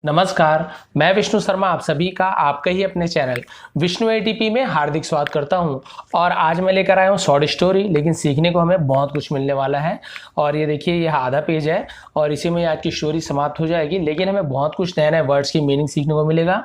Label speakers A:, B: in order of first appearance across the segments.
A: नमस्कार, मैं विष्णु शर्मा आप सभी का आपका ही अपने चैनल विष्णु एटीपी में हार्दिक स्वागत करता हूं। और आज मैं लेकर आया हूं शॉर्ट स्टोरी, लेकिन सीखने को हमें बहुत कुछ मिलने वाला है। और ये देखिए, यह आधा पेज है और इसी में आज की स्टोरी समाप्त हो जाएगी, लेकिन हमें बहुत कुछ नए नए वर्ड्स की मीनिंग सीखने को मिलेगा।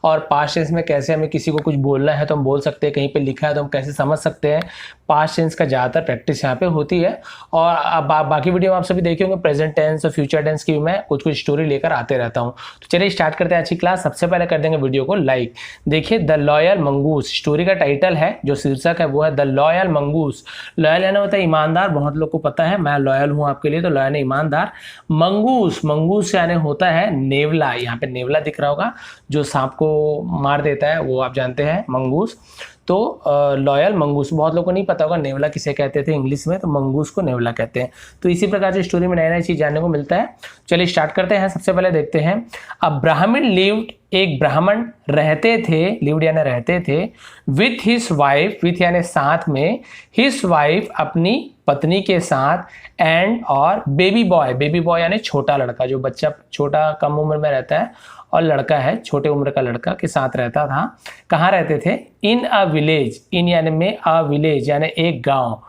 A: और पास्ट टेंस में कैसे हमें किसी को कुछ बोलना है तो हम बोल सकते हैं, कहीं पर लिखा है तो हम कैसे समझ सकते हैं। पास्ट टेंस का ज़्यादातर प्रैक्टिस यहाँ पे होती है। और बाकी वीडियो में आप सभी देखे होंगे प्रेजेंट टेंस और फ्यूचर टेंस की मैं कुछ कुछ स्टोरी लेकर आते रहता हूँ। तो चलिए स्टार्ट करते हैं आज की क्लास। सबसे पहले कर देंगे वीडियो को लाइक। देखिए, द लॉयल मंगूस स्टोरी का टाइटल है, जो शीर्षक है वो है द लॉयल मंगूस। लॉयल यानी होता है ईमानदार, बहुत लोग को पता है, मैं लॉयल हूँ आपके लिए, तो लॉयल यानी ईमानदार। मंगूस, मंगूस यानी होता है नेवला। यहाँ पे नेवला दिख रहा होगा, जो सांप को मार देता है, वो आप जानते हैं मंगूस। तो लॉयल मंगूस, बहुत लोगों को नहीं पता होगा नेवला किसे कहते थे इंग्लिश में, तो मंगूस को नेवला कहते हैं। तो इसी प्रकार से स्टोरी में नई नई चीज जानने को मिलता है। चलिए स्टार्ट करते हैं। सबसे पहले देखते हैं, अ ब्राह्मण लिव्ड, एक ब्राह्मण रहते थे, लिव्ड यानी रहते थे, विथ हिज वाइफ, विथ यानी साथ में, हिज वाइफ अपनी पत्नी के साथ, एंड और बेबी बॉय, बेबी बॉय यानी छोटा लड़का, जो बच्चा छोटा कम उम्र में रहता है और लड़का है छोटे उम्र का लड़का के साथ रहता था। कहाँ रहते थे? इन अ विलेज, इन यानी में, अ विलेज यानी एक गांव।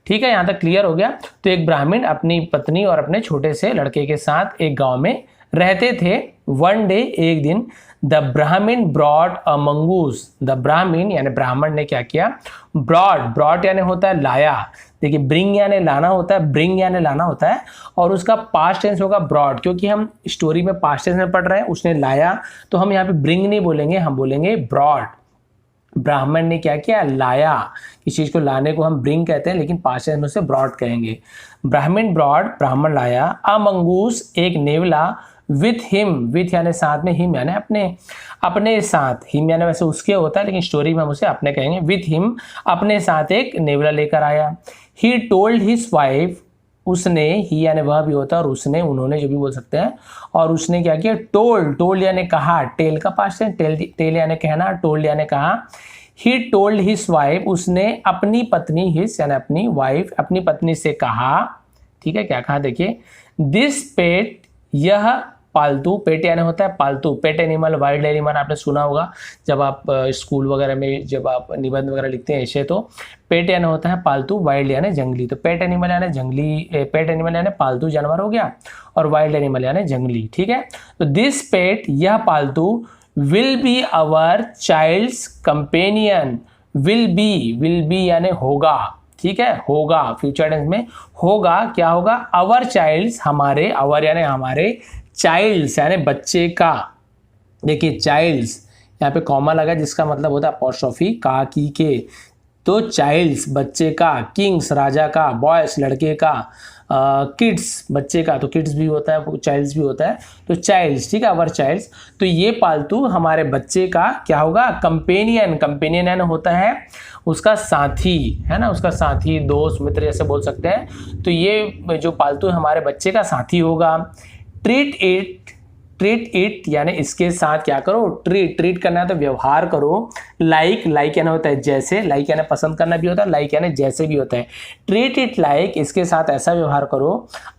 A: ठीक है, यहाँ तक क्लियर हो गया। तो एक ब्राह्मण अपनी पत्नी और अपने छोटे से लड़के के साथ एक गांव में रहते थे। वन डे, एक दिन, द ब्राह्मण ब्रॉड अ मंगूस, द ब्राह्मण यानी ब्राह्मण ने क्या किया? ब्रॉड, ब्रॉड यानी होता है लाया। देखिए, ब्रिंग यानी लाना होता है, ब्रिंग यानी लाना होता है, और उसका पास्ट टेंस होगा ब्रॉड, क्योंकि हम स्टोरी में पास्ट टेंस में पढ़ रहे हैं। उसने लाया, तो हम यहाँ पे ब्रिंग नहीं बोलेंगे, हम बोलेंगे ब्रॉड। ब्राह्मण ने क्या किया? लाया। किसी चीज को लाने को हम ब्रिंग कहते हैं, लेकिन पास्ट टेंस में से ब्रॉड कहेंगे। ब्राह्मण ब्रॉड, ब्राह्मण लाया, अ मंगूस एक नेवला, विथ हिम, विथ यानी साथ में, हिम यानी अपने, अपने साथ, हिम यानी वैसे उसके होता है, लेकिन स्टोरी में हम उसे अपने कहेंगे। विथ हिम, अपने साथ एक नेवला लेकर आया। ही टोल्ड हिज वाइफ, उसने, ही यानी वह भी होता है, और उसने, उन्होंने, जो भी बोल सकते हैं। और उसने क्या किया? टोल्ड, टोल्ड यानी कहा, टेल का पास्ट है, टेल यानी कहना, टोल्ड यानी कहा। ही टोल्ड हिज वाइफ, उसने अपनी पत्नी, हिज यानी अपनी, वाइफ अपनी पत्नी से कहा। ठीक है, क्या कहा? देखिए, दिस पेट, यह पालतू, पेट यानी होता है पालतू, पेट एनिमल, वाइल्ड एनिमल आपने सुना होगा जब आप स्कूल वगैरह में जब आप निबंध वगैरह लिखते हैं ऐसे, तो पेट यानी होता है पालतू, वाइल्ड यानी जंगली। तो पेट एनिमल यानी जंगली, पेट एनिमल यानी पालतू जानवर हो गया, और वाइल्ड एनिमल यानी जंगली। ठीक है, तो दिस पेट, यह पालतू, will be our child's companion. Will be यानी होगा। ठीक है, होगा, फ्यूचर टेंस में होगा, क्या होगा? आवर चाइल्ड्स, हमारे, आवर यानी हमारे, चाइल्ड्स यानी बच्चे का। देखिए, चाइल्ड्स यहाँ पे कॉमा लगा, जिसका मतलब होता है अपॉस्ट्रोफी, का, की, के। तो चाइल्ड्स बच्चे का, किंग्स राजा का, बॉयस लड़के का, किड्स बच्चे का, तो किड्स भी होता है, चाइल्ड्स भी होता है, तो चाइल्ड्स। ठीक है, अवर चाइल्ड्स। तो ये पालतू हमारे बच्चे का क्या होगा? कंपेनियन, कंपेनियन यानी होता है उसका साथी, है ना, उसका साथी, दोस्त, मित्र जैसे बोल सकते हैं। तो ये जो पालतू हमारे बच्चे का साथी होगा। ट्रीट इट, ट्रीट इट यानी इसके साथ क्या करो? ट्रीट, ट्रीट करना है तो व्यवहार करो। लाइक, लाइक यानी होता है जैसे, लाइक यानी पसंद करना भी होता है, लाइक यानी जैसे भी होता है। ट्रीट इट लाइक, इसके साथ ऐसा व्यवहार करो।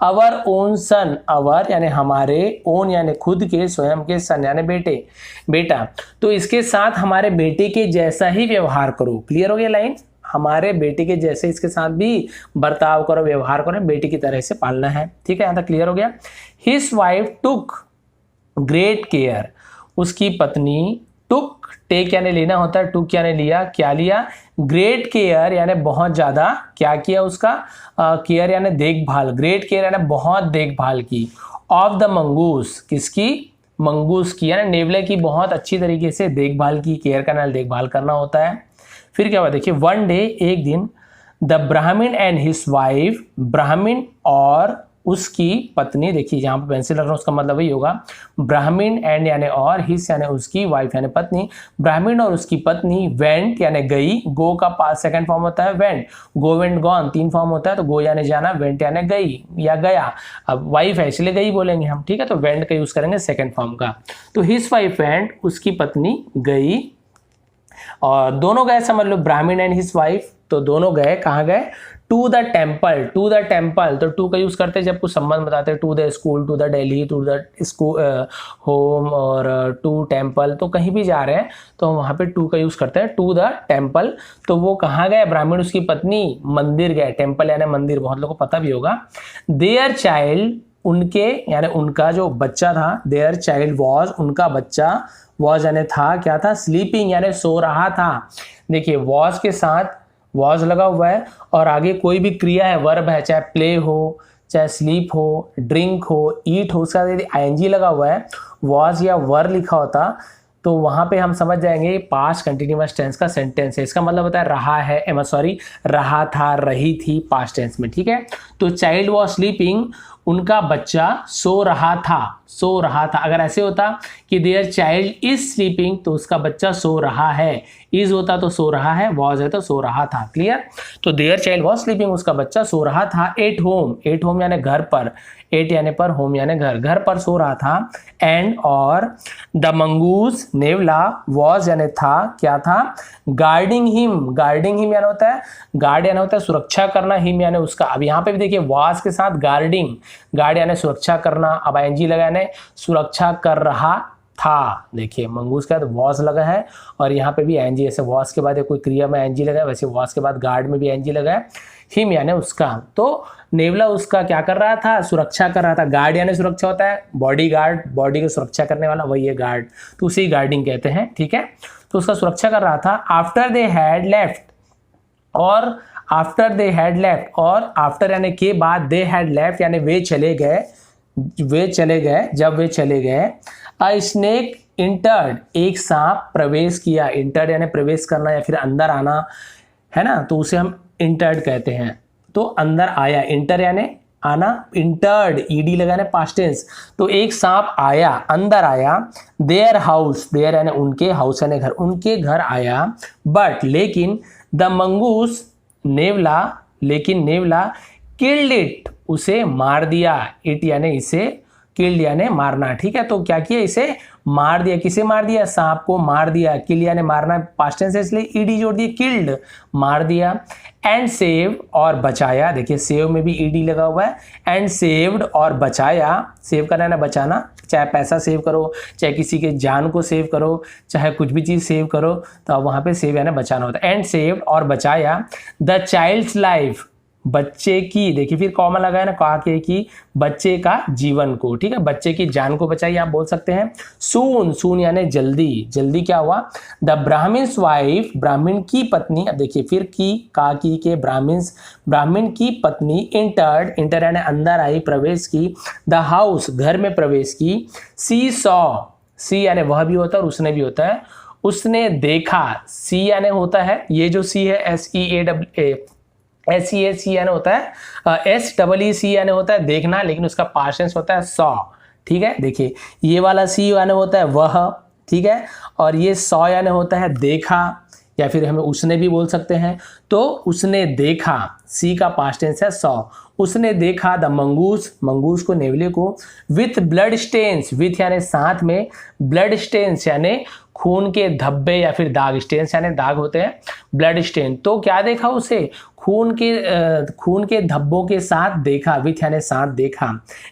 A: अवर ओन सन, अवर यानी हमारे, ओन यानी खुद के, स्वयं के, सन यानी बेटे, बेटा, तो इसके साथ हमारे बेटे के जैसा ही व्यवहार करो। क्लियर हो गया लाइन? हमारे बेटे के जैसे इसके साथ भी बर्ताव करो, व्यवहार करो, बेटे की तरह से पालना है। ठीक है, यहाँ तक क्लियर हो गया। हिज वाइफ टुक ग्रेट केयर, उसकी पत्नी, टुक, टेक यानी लेना होता है, टुक यानी लिया, क्या लिया? ग्रेट केयर यानी बहुत ज्यादा, क्या किया उसका? केयर यानी देखभाल, ग्रेट केयर यानी बहुत देखभाल की। ऑफ द मंगूस, किसकी? मंगूस की, यानी नेवले की बहुत अच्छी तरीके से देखभाल की। केयर करना, देखभाल करना होता है। फिर क्या हुआ? देखिए, वन डे, एक दिन, द ब्राह्मण एंड हिज वाइफ, ब्राह्मण और उसकी पत्नी, देखिए यहाँ पे पेंसिल रख रहा हूँ, उसका मतलब वही होगा, ब्राह्मण एंड यानी और, हिज यानी उसकी, वाइफ यानी पत्नी, ब्राह्मण और उसकी पत्नी, वेंट यानी गई, गो का पास सेकंड फॉर्म होता है वेंट, गो वेंट गॉन तीन फॉर्म होता है, तो गो यानी जाना, वेंट यानी गई या गया। अब वाइफ है इसलिए गई बोलेंगे हम, ठीक है, तो वेंट का यूज करेंगे सेकंड फॉर्म का। तो हिज वाइफ वेंट, उसकी पत्नी गई, और दोनों गए, समझ लो ब्राह्मण एंड हिज वाइफ, तो दोनों गए, कहाँ गए? To the temple, to the temple, तो टू का यूज करते हैं जब कुछ संबंध बताते हैं, to the school, to the Delhi, to the school home, और टू टेम्पल, तो कहीं भी जा रहे हैं तो वहां पे टू का यूज करते हैं, टू द टेम्पल। तो वो कहाँ गए, ब्राह्मण उसकी पत्नी मंदिर गए, टेम्पल यानी मंदिर, बहुत लोगों को पता भी होगा। देयर चाइल्ड, उनके यानी उनका जो बच्चा था, देयर चाइल्ड वॉज, उनका बच्चा, वॉज यानी था, क्या था, स्लीपिंग यानी सो रहा था। देखिए वॉज के साथ वॉज लगा हुआ है और आगे कोई भी क्रिया है, वर्ब है, चाहे प्ले हो, चाहे स्लीप हो, ड्रिंक हो, ईट हो, उसका यदि आईएनजी लगा हुआ है, वॉज या वर लिखा होता, तो वहां पे हम समझ जाएंगे पास्ट कंटिन्यूअस टेंस का सेंटेंस है। इसका मतलब होता है रहा है, सॉरी रहा था, रही थी, पास्ट टेंस में, ठीक है। तो चाइल्ड वॉज स्लीपिंग, उनका बच्चा सो रहा था, सो रहा था। अगर ऐसे होता कि देयर चाइल्ड इज स्लीपिंग, तो उसका बच्चा सो रहा है, इज होता तो सो रहा है, वॉज है तो सो रहा था, क्लियर। तो देयर चाइल्ड वॉज स्लीपिंग, उसका बच्चा सो रहा था। एट होम, एट होम यानी घर पर, एट यानी पर, होम यानी घर, घर पर सो रहा था। एंड और द मंगूस, नेवला, वॉज यानी था, क्या था, गार्डिंग हिम, गार्डिंग हिम यानी होता है, गार्ड यानी होता है सुरक्षा करना, हिम यानी उसका। अब यहाँ पे भी देखिए वॉज के साथ गार्डिंग, गार्ड यानी सुरक्षा करना, अब आईएनजी लगा यानी सुरक्षा कर रहा था। देखिए मंगूस के बाद वॉज लगा है और यहाँ पे भी आईएनजी, जैसे वॉज के बाद कोई क्रिया में आईएनजी लगा है, वैसे वॉज के बाद गार्ड में भी आईएनजी लगा है। हिम यानी उसका, तो नेवला उसका क्या कर रहा था, सुरक्षा कर रहा था। गार्ड यानी सुरक्षा होता है, बॉडी गार्ड, बॉडी की सुरक्षा करने वाला, वही है गार्ड, तो उसे गार्डिंग कहते हैं, ठीक है। तो उसका सुरक्षा कर रहा था। आफ्टर दे हैड लेफ्ट, और आफ्टर दे हैड लेफ्ट, और आफ्टर यानी के बाद, दे हैड लेफ्ट यानी वे चले गए, वे चले गए, जब वे चले गए। अ स्नेक इंटर्ड, एक सांप प्रवेश किया, इंटर्ड यानी प्रवेश करना या फिर अंदर आना, है ना, तो उसे हम इंटर्ड कहते हैं। तो अंदर आया, इंटर यानी आना, इंटर्ड ईडी लगाने, पास्ट टेंस। तो एक सांप आया, अंदर आया। देयर हाउस, देयर यानी उनके, हाउस यानी घर, उनके घर आया। बट लेकिन, द मंगूस, नेवला, लेकिन नेवला, किल्ड इट, उसे मार दिया, इट यानी इसे, किल्ड यानी मारना, ठीक है। तो क्या किया, इसे मार दिया, किसे मार दिया, सांप को मार दिया। किल यानी मारना, पास्ट टेंस है इसलिए ईडी जोड़ दिया, किल्ड, मार दिया। एंड सेव, और बचाया, देखिए सेव में भी ईडी लगा हुआ है। एंड सेव्ड, और बचाया, सेव करना है बचाना, चाहे पैसा सेव करो, चाहे किसी के जान को सेव करो, चाहे कुछ भी चीज सेव करो, तो वहां पे सेव यानी बचाना होता है। एंड सेव्ड, और बचाया। द चाइल्ड्स लाइफ, बच्चे की, देखिए फिर कॉमा लगा है ना, कहा कि बच्चे का जीवन को, ठीक है, बच्चे की जान को बचाइए, आप बोल सकते हैं। सून, सून यानी जल्दी, जल्दी क्या हुआ। द ब्राह्मण्स वाइफ, ब्राह्मण की पत्नी, अब देखिए फिर की, का की के, ब्राह्मण्स, ब्राह्मण की पत्नी। इंटर्ड, इंटर यानी अंदर आई, प्रवेश की। द हाउस, घर में प्रवेश की। सी सॉ, सी यानी वह भी होता है और उसने भी होता है, उसने देखा। सी यानी होता है, ये जो सी है SEAWA, SEAC यानी होता है, SEEC यानी होता है देखना, लेकिन उसका पास्ट टेंस होता है सॉ, ठीक है। देखिए ये वाला सी यानी होता है वह, ठीक है, और ये सॉ यानी होता है देखा, या फिर हमें उसने भी बोल सकते हैं। तो उसने देखा, सी का पास्ट टेंस है सॉ, उसने देखा। द मंगूस, मंगूस को, नेवले को। विथ ब्लड स्टेन्स, विथ यानी साथ में, ब्लड स्टेन्स यानी खून के धब्बे या फिर दाग, स्टेन्स यानी दाग होते हैं, ब्लड स्टेन। तो क्या देखा उसे, खून के धब्बों के साथ देखा, विथ यानी साथ देखा।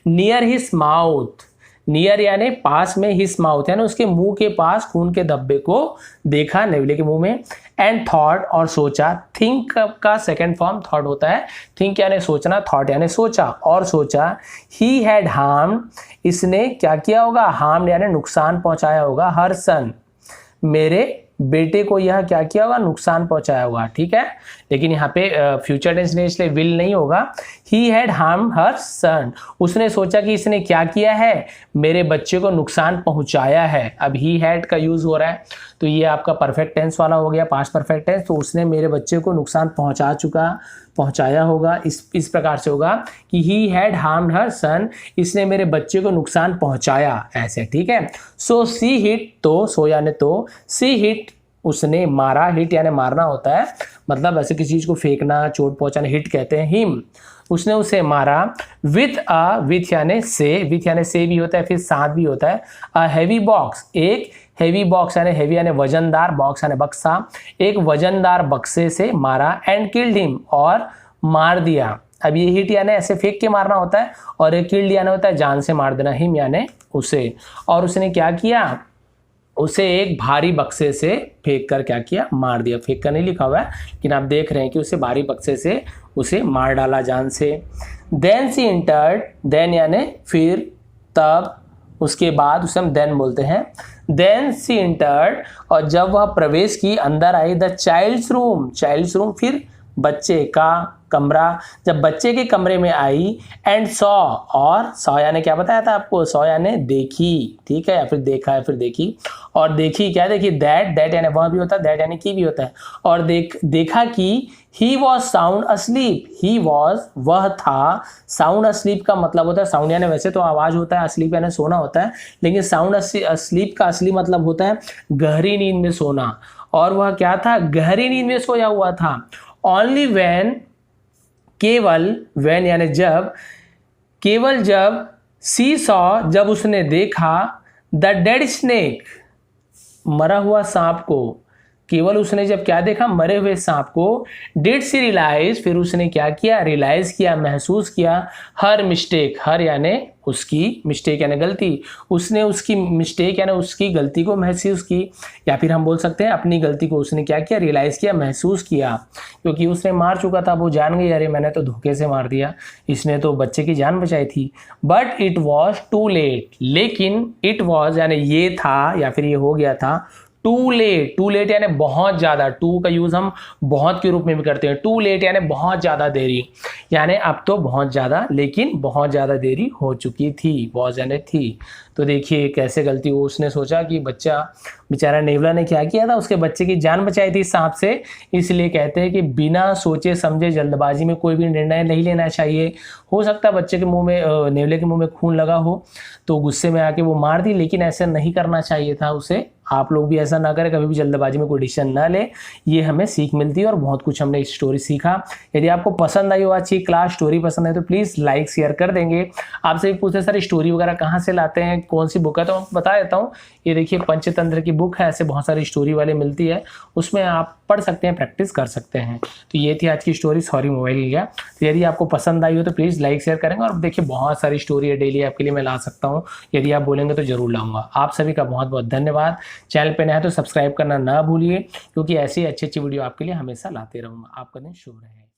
A: नियर हिज माउथ, नियर यानी पास में, हिज माउथ यानी उसके मुंह के पास खून के धब्बे को देखा, नेवले के मुंह में। एंड थॉट, और सोचा। थिंक का सेकंड फॉर्म थॉट होता है, थिंक यानी सोचना, थॉट यानी सोचा, और सोचा। ही हैड हार्म, इसने क्या किया होगा, हार्म यानी नुकसान पहुंचाया होगा। हर सन, मेरे बेटे को यह क्या किया होगा, नुकसान पहुंचाया होगा, ठीक है। लेकिन यहाँ पे फ्यूचर टेंस में इसलिए विल नहीं होगा। ही हैड हार्म हर सन, उसने सोचा कि इसने क्या किया है, मेरे बच्चे को नुकसान पहुंचाया है। अब ही हैड का यूज हो रहा है, तो ये आपका परफेक्ट टेंस वाला हो गया, पास्ट परफेक्ट टेंस। तो उसने मेरे बच्चे को नुकसान पहुंचाया होगा, इस प्रकार से होगा कि ही हैड हार्म्ड हर सन, इसने मेरे बच्चे को नुकसान पहुंचाया, ऐसे, ठीक है। सो सी हिट, तो सो यानी तो, सी हिट उसने मारा, हिट यानी मारना होता है, मतलब ऐसे किसी चीज को फेंकना, चोट पहुंचाना, हिट कहते हैं। हिम, उसने उसे मारा। विथ अ, विथ यानी से भी होता है, फिर साथ भी होता है। अ हैवी बॉक्स, एक हैवी बॉक्स यानी हैवी यानी वजनदार, बॉक्स यानी बक्सा, एक वजनदार बक्से से मारा। एंड किल्ड हिम, और मार दिया। अब ये हिट यानी ऐसे फेंक के मारना होता है, और एक किल्ड यानी होता है जान से मार देना, हिम यानी उसे। और उसने क्या किया, उसे एक भारी बक्से से फेंक कर क्या किया, मार दिया। फेंक कर नहीं लिखा हुआ है, लेकिन आप देख रहे हैं कि उसे भारी बक्से से उसे मार डाला जान से। देन सी इंटर्ड, देन यानी फिर, तब, उसके बाद उसे हम देन बोलते हैं। देन सी इंटर्ड, और जब वह प्रवेश की, अंदर आई, the child's room, child's room फिर बच्चे का कमरा, जब बच्चे के कमरे में आई, एंड सॉ, और सॉ यानी क्या बताया था आपको, सॉ यानी देखी, ठीक है, या फिर देखा या फिर देखी। और देखी क्या, देखी, दैट यानी वह भी होता है, दैट यानी की भी होता है। और देखा कि he was sound asleep, he was वह था, साउंड अस्लीप का मतलब होता है, साउंड यानी वैसे तो आवाज होता है, अस्लीप यानी सोना होता है, लेकिन साउंड अस्लीप का असली मतलब होता है गहरी नींद में सोना। और वह क्या था, गहरी नींद में सोया हुआ था। ओनली व्हेन, केवल, व्हेन यानी जब, केवल जब, सी सॉ जब उसने देखा, द डेड स्नेक मरा हुआ सांप को, केवल उसने जब क्या देखा, मरे हुए सांप को, डिड सी रियलाइज फिर उसने क्या किया, रियलाइज किया, महसूस किया, हर मिस्टेक, हर यानी उसकी, मिस्टेक यानी गलती, उसने उसकी मिस्टेक यानी उसकी गलती को महसूस की, या फिर हम बोल सकते हैं अपनी गलती को उसने क्या किया, रियलाइज किया, महसूस किया। क्योंकि उसने मार चुका था, वो जान गई अरे मैंने तो धोखे से मार दिया, इसने तो बच्चे की जान बचाई थी। But it was too late, लेकिन इट वॉज यानी ये था या फिर ये हो गया था, टू लेट, टू लेट यानी बहुत ज़्यादा, टू का यूज़ हम बहुत के रूप में भी करते हैं। टू लेट यानी बहुत ज़्यादा देरी, यानी अब तो बहुत ज़्यादा, लेकिन बहुत ज़्यादा देरी हो चुकी थी, बहुत यानी थी। तो देखिए कैसे गलती हो, उसने सोचा कि बच्चा, बेचारा नेवला ने क्या किया था, उसके बच्चे की जान बचाई थी सांप से। इसलिए कहते हैं कि बिना सोचे समझे जल्दबाजी में कोई भी निर्णय नहीं लेना चाहिए। हो सकता है बच्चे के मुंह में, नेवले के मुंह में खून लगा हो, तो गुस्से में आके वो मार दी, लेकिन ऐसा नहीं करना चाहिए था उसे। आप लोग भी ऐसा ना करें, कभी भी जल्दबाजी में कोई डिसीजन ना ले, ये हमें सीख मिलती है और बहुत कुछ हमने इस स्टोरी सीखा। यदि आपको पसंद आई हो अच्छी क्लास, स्टोरी पसंद है तो प्लीज़ लाइक शेयर कर देंगे। आपसे भी पूछते सर स्टोरी वगैरह कहाँ से लाते हैं, कौन सी बुक है, तो बता देता हूँ। ये देखिए पंचतंत्र की बुक है, ऐसे बहुत सारी स्टोरी वाले मिलती है, उसमें आप पढ़ सकते हैं, प्रैक्टिस कर सकते हैं। तो ये थी आज की स्टोरी, सॉरी मोबाइल लिया। तो यदि आपको पसंद आई हो तो प्लीज़ लाइक शेयर करेंगे, और देखिए बहुत सारी स्टोरी है डेली आपके लिए मैं ला सकता हूँ, यदि आप बोलेंगे तो जरूर लाऊंगा। आप सभी का बहुत बहुत धन्यवाद। चैनल पर नया है तो सब्सक्राइब करना ना भूलिए, क्योंकि ऐसी अच्छी अच्छी वीडियो आपके लिए हमेशा लाते रहूँगा। आपका दिन शुभ रहे।